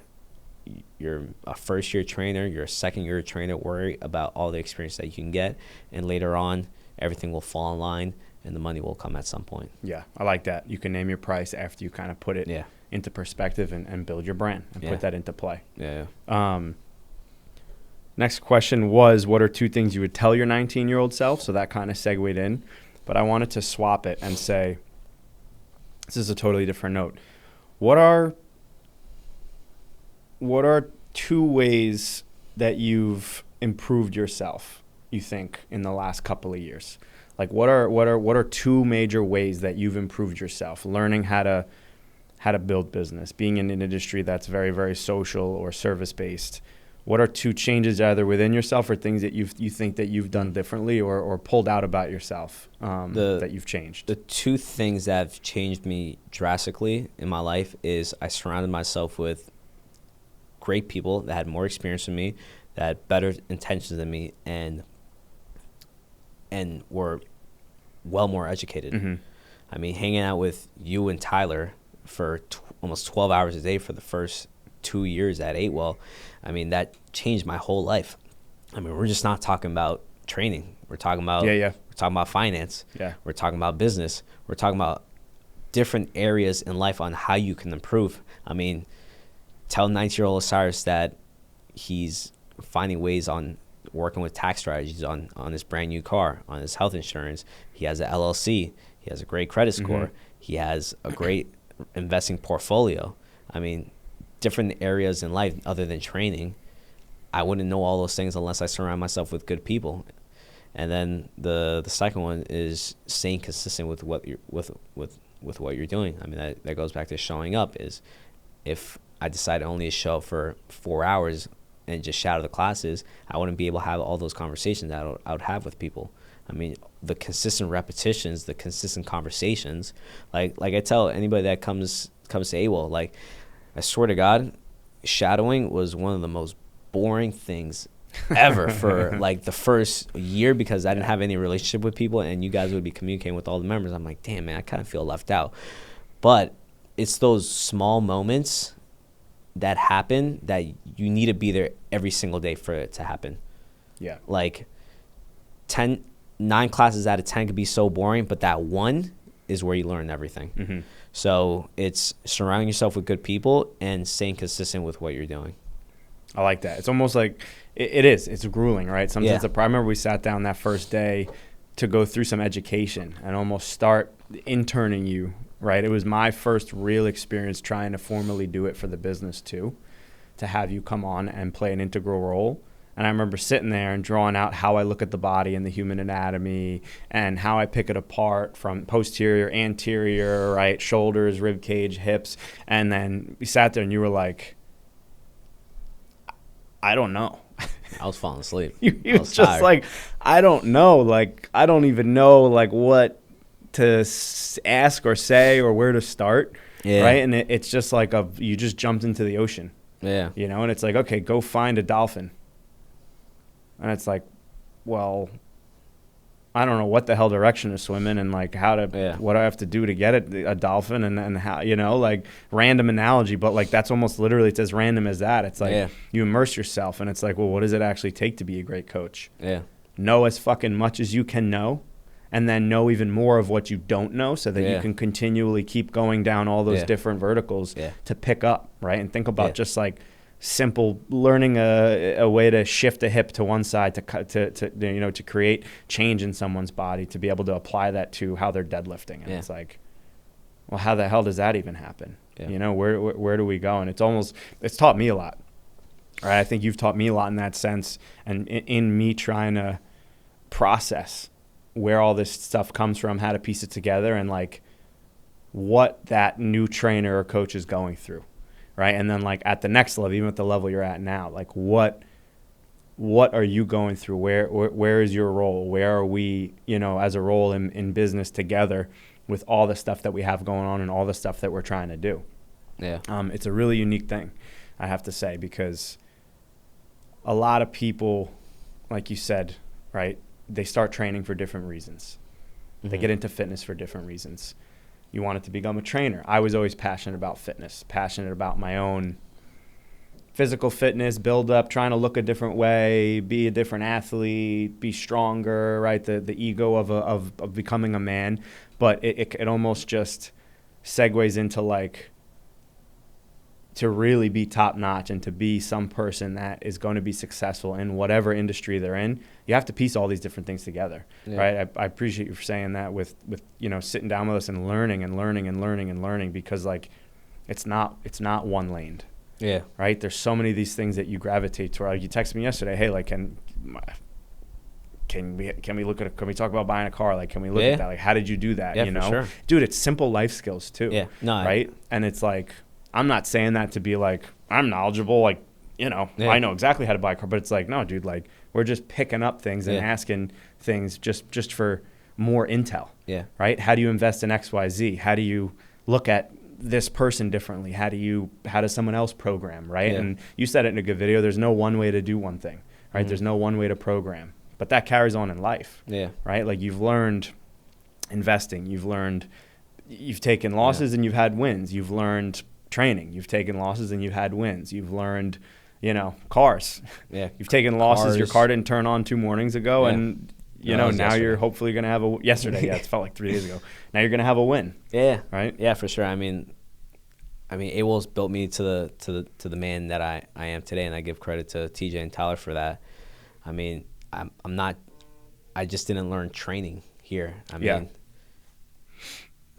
[SPEAKER 2] a first-year trainer. You're a second-year trainer. Worry about all the experience that you can get. And later on, everything will fall in line and the money will come at some point.
[SPEAKER 1] Yeah, I like that. You can name your price after you kind of put it into perspective and build your brand and put that into play. Next question was, what are 2 things you would tell your 19-year-old self? So that kind of segued in. But I wanted to swap it and say, this is a totally different note. What are 2 ways that you've improved yourself you think, in the last couple of years? Like, what are two major ways that you've improved yourself? Learning how to build business, being in an industry that's very, very social or service-based. What are two changes either within yourself or things that you think that you've done differently or pulled out about yourself that you've changed?
[SPEAKER 2] The two things that have changed me drastically in my life is I surrounded myself with great people that had more experience than me, that had better intentions than me, and were well more educated.
[SPEAKER 1] Mm-hmm.
[SPEAKER 2] I mean, hanging out with you and Tyler for almost 12 hours a day for the first 2 years at 8well, I mean, that changed my whole life. I mean, we're just not talking about training. We're talking about we're talking about finance.
[SPEAKER 1] Yeah.
[SPEAKER 2] We're talking about business. We're talking about different areas in life on how you can improve. I mean, tell 19-year-old Osiris that he's finding ways on working with tax strategies on his brand new car, on his health insurance. He has an LLC. He has a great credit score.
[SPEAKER 1] Mm-hmm.
[SPEAKER 2] He has a great investing portfolio. I mean, different areas in life other than training. I wouldn't know all those things unless I surround myself with good people. And then the second one is staying consistent with what you're with what you're doing. I mean, that goes back to showing up. Is if I decide only to show up for 4 hours and just shadow the classes, I wouldn't be able to have all those conversations that I would have with people. I mean, the consistent repetitions, the consistent conversations. Like I tell anybody that comes to AWOL, like, I swear to God, shadowing was one of the most boring things ever for like the first year, because I didn't have any relationship with people, and you guys would be communicating with all the members. I'm like, damn, man, I kind of feel left out. But it's those small moments that happen that you need to be there every single day for it to happen.
[SPEAKER 1] Yeah.
[SPEAKER 2] Like 9 classes out of 10 could be so boring, but that one is where you learn everything.
[SPEAKER 1] Mm-hmm.
[SPEAKER 2] So it's surrounding yourself with good people and staying consistent with what you're doing.
[SPEAKER 1] I like that. It's almost like it's grueling, right? Sometimes
[SPEAKER 2] Yeah.
[SPEAKER 1] I remember we sat down that first day to go through some education and almost start interning you, right? It was my first real experience trying to formally do it for the business too, to have you come on and play an integral role. And I remember sitting there and drawing out how I look at the body and the human anatomy and how I pick it apart from posterior, anterior, right, shoulders, rib cage, hips. And then we sat there and you were like, I don't know.
[SPEAKER 2] I was falling asleep.
[SPEAKER 1] You was just tired. Like, I don't know. Like, I don't even know, like, what to ask or say or where to start. Yeah. Right? And it's just like you just jumped into the ocean.
[SPEAKER 2] Yeah.
[SPEAKER 1] You know, and it's like, okay, go find a dolphin. And it's like, well, I don't know what the hell direction to swim in and like what do I have to do to get a dolphin and how, you know, like random analogy, but like that's almost literally, it's as random as that. It's like you immerse yourself and it's like, well, what does it actually take to be a great coach?
[SPEAKER 2] Yeah.
[SPEAKER 1] Know as fucking much as you can know, and then know even more of what you don't know so that you can continually keep going down all those different verticals to pick up, right? And think about just like simple learning a way to shift a hip to one side to you know, to create change in someone's body, to be able to apply that to how they're deadlifting. And it's like, well, how the hell does that even happen? You know, where do we go? And it's taught me a lot. Right? I think you've taught me a lot in that sense, and in me trying to process where all this stuff comes from, how to piece it together, and like what that new trainer or coach is going through. Right. And then like at the next level, even at the level you're at now, like what are you going through? Where is your role? Where are we, you know, as a role in business together with all the stuff that we have going on and all the stuff that we're trying to do?
[SPEAKER 2] Yeah.
[SPEAKER 1] It's a really unique thing, I have to say, because a lot of people, like you said, right, they start training for different reasons. Mm-hmm. They get into fitness for different reasons. You wanted to become a trainer. I was always passionate about fitness, passionate about my own physical fitness, build up, trying to look a different way, be a different athlete, be stronger, right? The ego of becoming a man. But it almost just segues into like, to really be top notch and to be some person that is going to be successful in whatever industry they're in, you have to piece all these different things together, right? I appreciate you for saying that with, you know, sitting down with us and learning because like, it's not one laned.
[SPEAKER 2] Yeah.
[SPEAKER 1] Right. There's so many of these things that you gravitate toward. Like you texted me yesterday, hey, like, can we talk about buying a car? Like, can we look at that? Like, how did you do that?
[SPEAKER 2] Yeah,
[SPEAKER 1] you know,
[SPEAKER 2] for sure.
[SPEAKER 1] Dude, it's simple life skills too.
[SPEAKER 2] Yeah, no,
[SPEAKER 1] right. And it's like, I'm not saying that to be like, I'm knowledgeable. Like, you know, I know exactly how to buy a car, but it's like, no, dude, like we're just picking up things and asking things just for more intel.
[SPEAKER 2] Yeah.
[SPEAKER 1] Right. How do you invest in XYZ? How do you look at this person differently? How does someone else program? Right.
[SPEAKER 2] Yeah.
[SPEAKER 1] And you said it in a good video. There's no one way to do one thing. Right. Mm-hmm. There's no one way to program. But that carries on in life, right? Like you've learned investing, you've taken losses and you've had wins. You've learned training, you've taken losses and you've had wins. You've learned, you know, cars. Yeah. You've taken losses. Your car didn't turn on 2 mornings ago and, you know, now yesterday. You're hopefully going to have yesterday. Yeah, it felt like 3 days ago. Now you're going to have a win. Yeah. Right?
[SPEAKER 2] Yeah, for sure. I mean, AWOL's built me to the man that I am today, and I give credit to TJ and Tyler for that. I mean, I just didn't learn training here. I mean,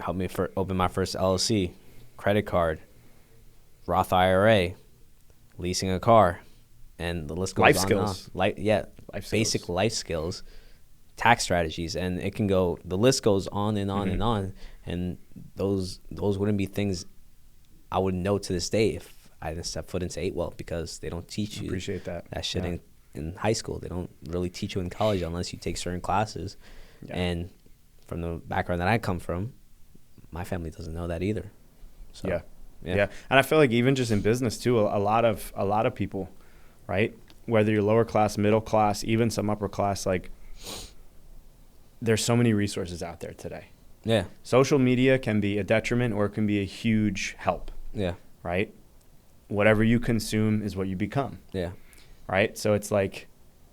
[SPEAKER 2] helped me open my first LLC, credit card, Roth IRA, leasing a car, and the list goes on.
[SPEAKER 1] Life skills.
[SPEAKER 2] Basic life skills, tax strategies, and it can go, the list goes on and on and on. And those wouldn't be things I would know to this day if I didn't step foot into AWOL, because they don't teach you that shit in high school. They don't really teach you in college unless you take certain classes. And from the background that I come from, my family doesn't know that either. So, yeah.
[SPEAKER 1] And I feel like even just in business too, a lot of people, right? Whether you're lower class, middle class, even some upper class, like there's so many resources out there today.
[SPEAKER 2] Yeah.
[SPEAKER 1] Social media can be a detriment or it can be a huge help.
[SPEAKER 2] Yeah.
[SPEAKER 1] Right? Whatever you consume is what you become.
[SPEAKER 2] Yeah.
[SPEAKER 1] Right? So it's like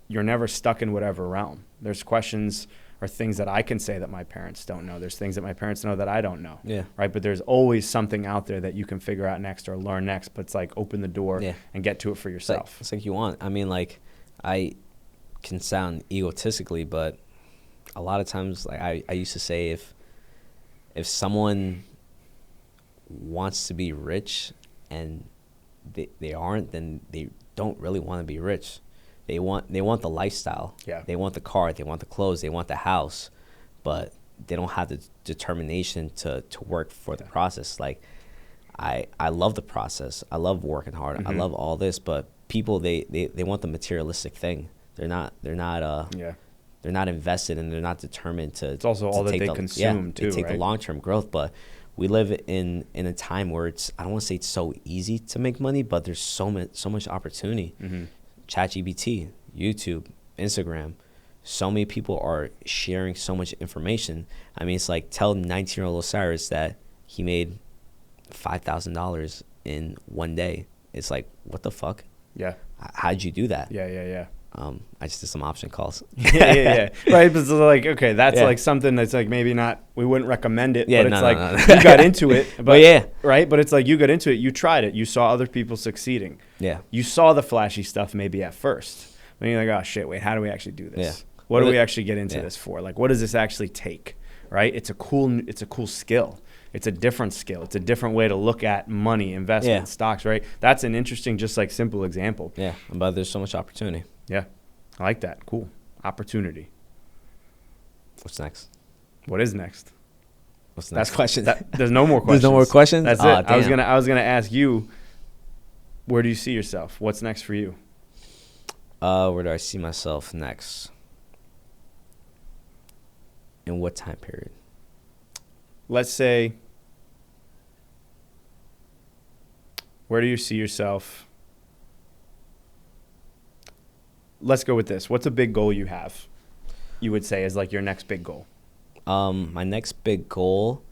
[SPEAKER 1] you're never stuck in whatever realm. There's questions or things that I can say that my parents don't know. There's things that my parents know that I don't know.
[SPEAKER 2] Yeah.
[SPEAKER 1] Right? But there's always something out there that you can figure out next or learn next. But it's like open the door and get to it for yourself.
[SPEAKER 2] It's like you want. I mean, like, I can sound egotistically, but a lot of times, like I used to say, if someone wants to be rich and they aren't, then they don't really want to be rich. They want the lifestyle.
[SPEAKER 1] Yeah.
[SPEAKER 2] They want the car. They want the clothes. They want the house, but they don't have the determination to work for the process. Like, I love the process. I love working hard. I love all this, but people they want the materialistic thing. They're not invested, and they're not determined to.
[SPEAKER 1] It's also all that they consume too.
[SPEAKER 2] They take the long-term growth, but we live in a time where I don't want to say it's so easy to make money, but there's so much opportunity. ChatGPT, YouTube, Instagram, so many people are sharing so much information. I mean, it's like, tell 19-year-old Osiris that he made $5,000 in one day. It's like, what the fuck?
[SPEAKER 1] Yeah.
[SPEAKER 2] How'd you do that?
[SPEAKER 1] Yeah.
[SPEAKER 2] I just did some option calls.
[SPEAKER 1] yeah. Right, but it's like, okay, that's like something that's like maybe not, we wouldn't recommend it, but it's you got into it. But right? But it's like you got into it, you tried it, you saw other people succeeding.
[SPEAKER 2] Yeah.
[SPEAKER 1] You saw the flashy stuff maybe at first. Then you're like, oh shit, wait, how do we actually do this?
[SPEAKER 2] Yeah.
[SPEAKER 1] What do we actually get into this for? Like, what does this actually take? Right? It's a cool skill. It's a different skill. It's a different way to look at money, investment, stocks, right? That's an interesting, just like simple example.
[SPEAKER 2] Yeah, but there's so much opportunity.
[SPEAKER 1] Yeah, I like that. Cool. Opportunity.
[SPEAKER 2] What's next?
[SPEAKER 1] What is next?
[SPEAKER 2] What's the next question?
[SPEAKER 1] There's no more questions.
[SPEAKER 2] There's no more questions?
[SPEAKER 1] That's it. Damn. I was gonna ask you, where do you see yourself? What's next for you?
[SPEAKER 2] Where do I see myself next? In what time period?
[SPEAKER 1] Let's say, where do you see yourself? Let's go with this. What's a big goal you have? You would say is like your next big goal.
[SPEAKER 2] My next big goal.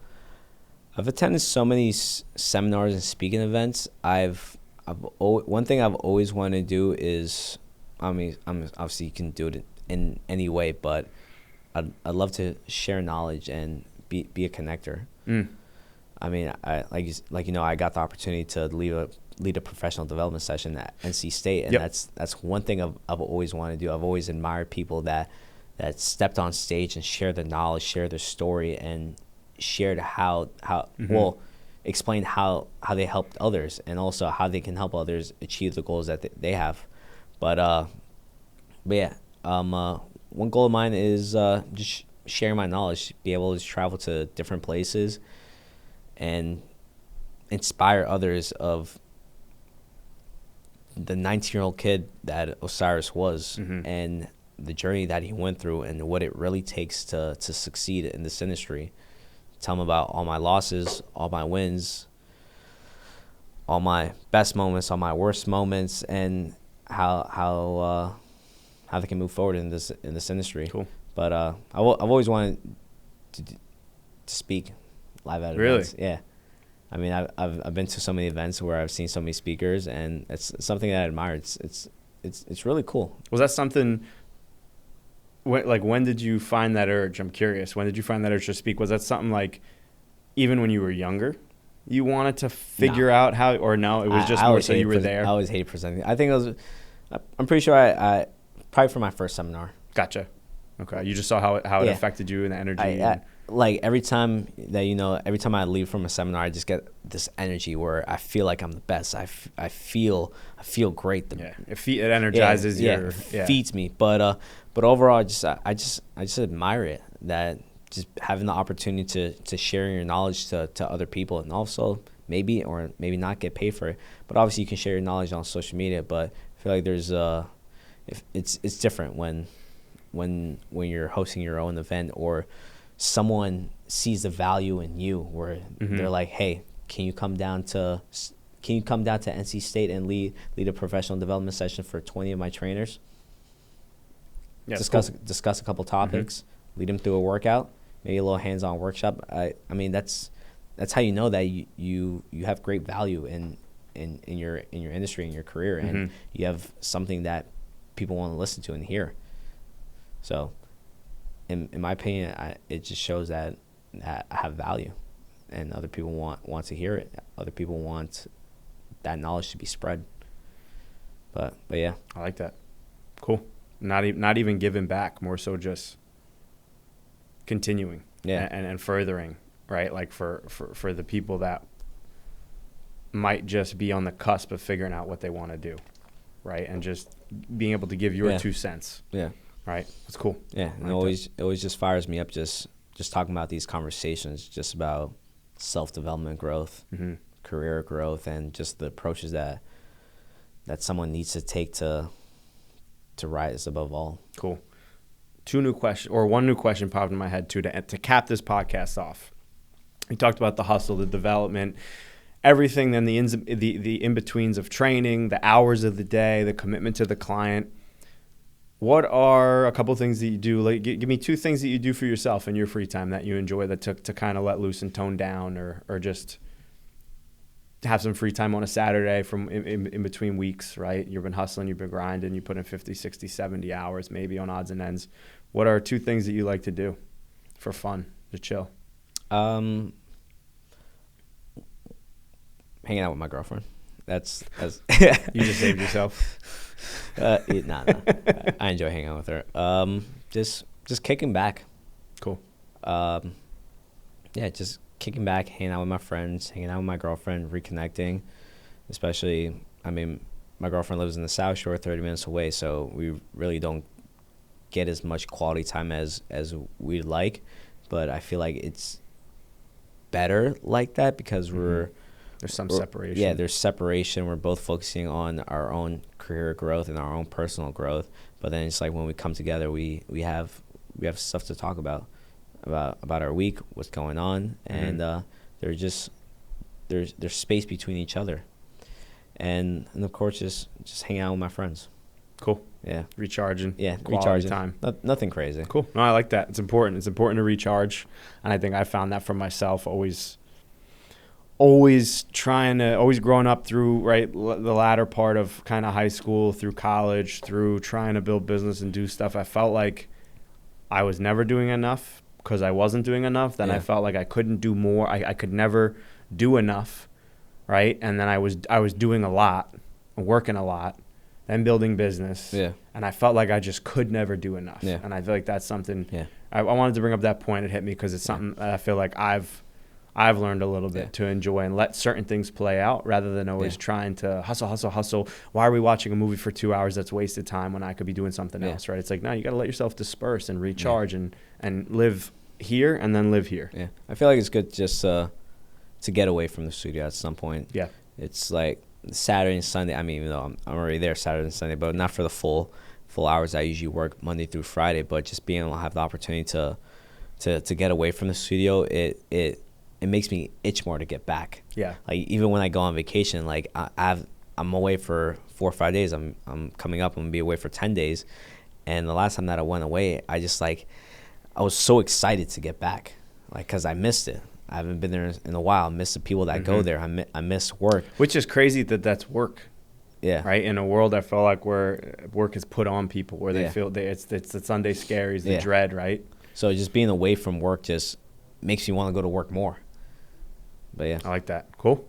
[SPEAKER 2] I've attended so many seminars and speaking events. One thing I've always wanted to do is, obviously you can do it in any way, but I'd love to share knowledge and be a connector. I mean, I got the opportunity to lead a professional development session at NC State, and that's one thing I've always wanted to do. I've always admired people that stepped on stage and shared their knowledge, shared their story, and shared explained how they helped others, and also how they can help others achieve the goals that they have. But yeah, one goal of mine is just sharing my knowledge, be able to travel to different places and inspire others of the 19-year-old kid that Osiris was, and the journey that he went through and what it really takes to succeed in this industry. Tell him about all my losses, all my wins, all my best moments, all my worst moments, and how they can move forward in this industry.
[SPEAKER 1] Cool.
[SPEAKER 2] But I've always wanted to speak live at events. Yeah. I mean, I've been to so many events where I've seen so many speakers, and it's something that I admire. It's really cool.
[SPEAKER 1] Was that something? When did you find that urge? I'm curious. When did you find that urge to speak? Was that something like, even when you were younger, you wanted to figure out how, or no? It was just more so you were there.
[SPEAKER 2] I always hated presenting. I think it was. I'm pretty sure I probably for my first seminar.
[SPEAKER 1] Gotcha. Okay, you just saw how it affected you and the energy.
[SPEAKER 2] Like every time I leave from a seminar, I just get this energy where I feel like I'm the best. I feel great.
[SPEAKER 1] It energizes your.
[SPEAKER 2] It feeds me. But overall, I just admire it, that just having the opportunity to share your knowledge to other people, and also maybe or maybe not get paid for it. But obviously, you can share your knowledge on social media. But I feel like there's it's different when you're hosting your own event, or someone sees the value in you, where they're like, hey, can you come down to NC State and lead a professional development session for 20 of my trainers? Yeah, discuss a couple topics, lead them through a workout, maybe a little hands-on workshop. I mean, that's how you know that you have great value in your industry, in your career, and you have something that people want to listen to and hear. So, in my opinion, it just shows that I have value, and other people want to hear it. Other people want that knowledge to be spread. But yeah,
[SPEAKER 1] I like that. Cool. Not even giving back, more so just continuing.
[SPEAKER 2] Yeah.
[SPEAKER 1] And furthering, right? Like for the people that might just be on the cusp of figuring out what they want to do, right? And just being able to give your 2 cents.
[SPEAKER 2] Yeah.
[SPEAKER 1] Right. It's cool.
[SPEAKER 2] Yeah. And it always just fires me up just talking about these conversations, just about self-development growth, career growth, and just the approaches that someone needs to take to rise above all.
[SPEAKER 1] Cool. One new question popped in my head too to cap this podcast off. We talked about the hustle, the development, everything, then the in-betweens of training, the hours of the day, the commitment to the client. What are a couple things that you do? Like, give me 2 things that you do for yourself in your free time that you enjoy, that to kind of let loose and tone down, or just have some free time on a Saturday from in between weeks, right? You've been hustling, you've been grinding, you put in 50, 60, 70 hours maybe on odds and ends. What are 2 things that you like to do for fun, to chill?
[SPEAKER 2] Hanging out with my girlfriend. That's
[SPEAKER 1] You just saved yourself.
[SPEAKER 2] Nah. I enjoy hanging out with her. Just kicking back.
[SPEAKER 1] Cool.
[SPEAKER 2] Just kicking back, hanging out with my friends, hanging out with my girlfriend, reconnecting. Especially, I mean, my girlfriend lives in the South Shore, 30 minutes away, so we really don't get as much quality time as we'd like. But I feel like it's better like that because there's some separation. Yeah, there's separation. We're both focusing on our own career growth and our own personal growth. But then it's like when we come together, we have stuff to talk about our week, what's going on, and there's space between each other, and of course just hang out with my friends.
[SPEAKER 1] Cool.
[SPEAKER 2] Yeah.
[SPEAKER 1] Recharging.
[SPEAKER 2] Yeah,
[SPEAKER 1] quality
[SPEAKER 2] recharging.
[SPEAKER 1] Time.
[SPEAKER 2] Nothing crazy.
[SPEAKER 1] Cool. No, I like that. It's important. It's important to recharge, and I think I found that for myself. Always growing up through the latter part of kind of high school, through college, through trying to build business and do stuff. I felt like I was never doing enough because I wasn't doing enough. Then I felt like I couldn't do more. I could never do enough, right? And then I was doing a lot, working a lot, then building business.
[SPEAKER 2] Yeah.
[SPEAKER 1] And I felt like I just could never do enough.
[SPEAKER 2] Yeah.
[SPEAKER 1] And I feel like that's something.
[SPEAKER 2] Yeah.
[SPEAKER 1] I wanted to bring up that point. It hit me because it's something that I feel like I've learned a little bit to enjoy and let certain things play out rather than always trying to hustle. Why are we watching a movie for 2 hours that's wasted time when I could be doing something else, right? It's like, no, you got to let yourself disperse and recharge and live here and then live here.
[SPEAKER 2] Yeah. I feel like it's good just to get away from the studio at some point.
[SPEAKER 1] Yeah.
[SPEAKER 2] It's like Saturday and Sunday. I mean, even though I'm already there Saturday and Sunday, but not for the full hours I usually work Monday through Friday. But just being able to have the opportunity to get away from the studio, it makes me itch more to get back.
[SPEAKER 1] Yeah.
[SPEAKER 2] Like even when I go on vacation, like I'm away for 4 or 5 days. I'm coming up. I'm gonna be away for 10 days. And the last time that I went away, I was so excited to get back, like, because I missed it. I haven't been there in a while. I miss the people that go there. I miss work.
[SPEAKER 1] Which is crazy that's work.
[SPEAKER 2] Yeah.
[SPEAKER 1] Right. In a world I feel like where work is put on people, where they feel it's the Sunday scaries, the dread, right?
[SPEAKER 2] So just being away from work just makes me want to go to work more. But yeah.
[SPEAKER 1] I like that. Cool.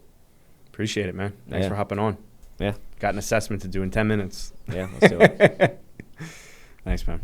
[SPEAKER 1] Appreciate it, man. Thanks for hopping on.
[SPEAKER 2] Yeah.
[SPEAKER 1] Got an assessment to do in 10 minutes.
[SPEAKER 2] Yeah, let's do it.
[SPEAKER 1] Thanks, man.